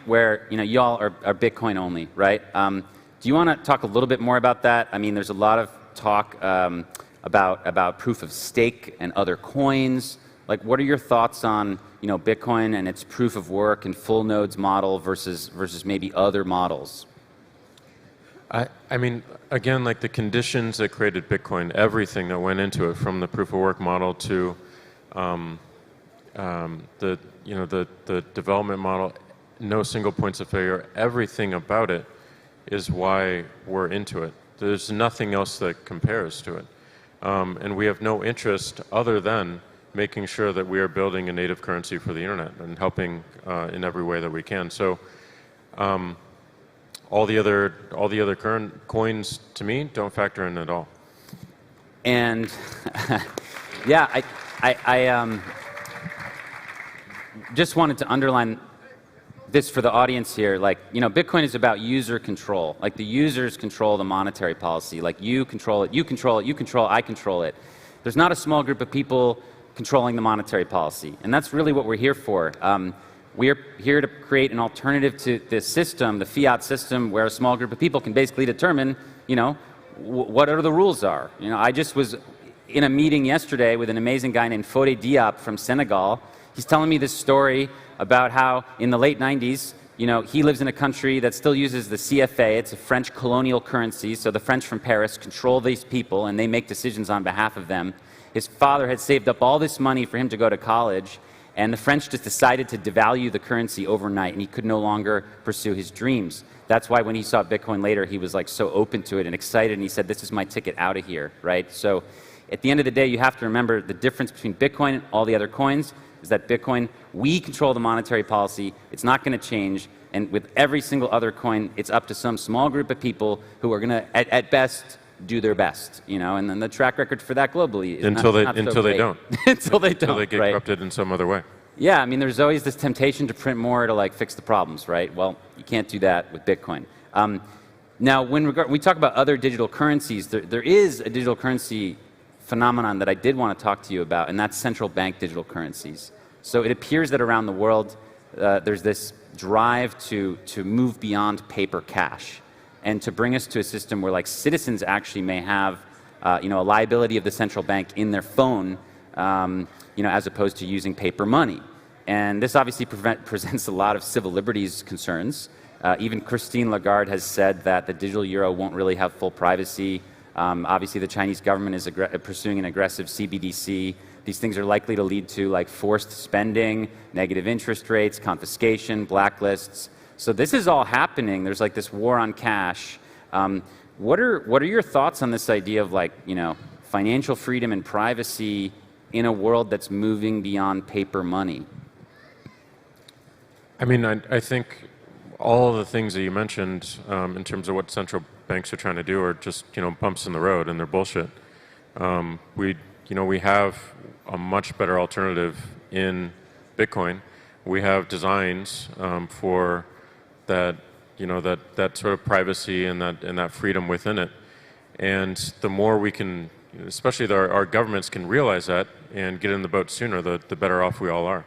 where y'all are Bitcoin only, right? Do you want to talk a little bit more about that? I mean, there's a lot of talk about proof of stake and other coins. Like, what are your thoughts on Bitcoin and its proof of work and full nodes model versus maybe other models? I mean, again, like the conditions that created Bitcoin, everything that went into it, from the proof of work model to the development model, no single points of failure, everything about it is why we're into it. There's nothing else that compares to it. And we have no interest other than making sure that we are building a native currency for the internet and helping in every way that we can. So all the other current coins, to me, don't factor in at all. And yeah, I just wanted to underline this for the audience here. Like, Bitcoin is about user control. Like, the users control the monetary policy. Like, you control it, you control it, you control it, I control it. There's not a small group of people controlling the monetary policy. And that's really what we're here for. We're here to create an alternative to this system, the fiat system, where a small group of people can basically determine, what the rules are. I just was in a meeting yesterday with an amazing guy named Fodé Diop from Senegal. He's telling me this story about how in the late 90s, he lives in a country that still uses the CFA. It's a French colonial currency, so the French from Paris control these people and they make decisions on behalf of them. His father had saved up all this money for him to go to college, and the French just decided to devalue the currency overnight, and he could no longer pursue his dreams. That's why when he saw Bitcoin later, he was like so open to it and excited, and he said, this is my ticket out of here, right? So at the end of the day, you have to remember the difference between Bitcoin and all the other coins is that Bitcoin, we control the monetary policy. It's not going to change. And with every single other coin, it's up to some small group of people who are going to, at best, do their best, and then the track record for that globally is until not they so great. Don't. Until they don't, until they get right? corrupted in some other way. Yeah, I mean, there's always this temptation to print more to fix the problems, right? Well, you can't do that with Bitcoin. Now, when we talk about other digital currencies, there is a digital currency phenomenon that I did want to talk to you about, and that's central bank digital currencies. So it appears that around the world, there's this drive to move beyond paper cash and to bring us to a system where citizens actually may have a liability of the central bank in their phone, as opposed to using paper money. And this obviously presents a lot of civil liberties concerns. Even Christine Lagarde has said that the digital euro won't really have full privacy. Obviously, the Chinese government is pursuing an aggressive CBDC. These things are likely to lead to forced spending, negative interest rates, confiscation, blacklists. So this is all happening. There's this war on cash. What are your thoughts on this idea of financial freedom and privacy in a world that's moving beyond paper money? I mean, I think all of the things that you mentioned in terms of what central banks are trying to do are just bumps in the road, and they're bullshit. We have a much better alternative in Bitcoin. We have designs for that, that sort of privacy and that freedom within it. And the more we can, especially our governments can realize that and get in the boat sooner, the better off we all are.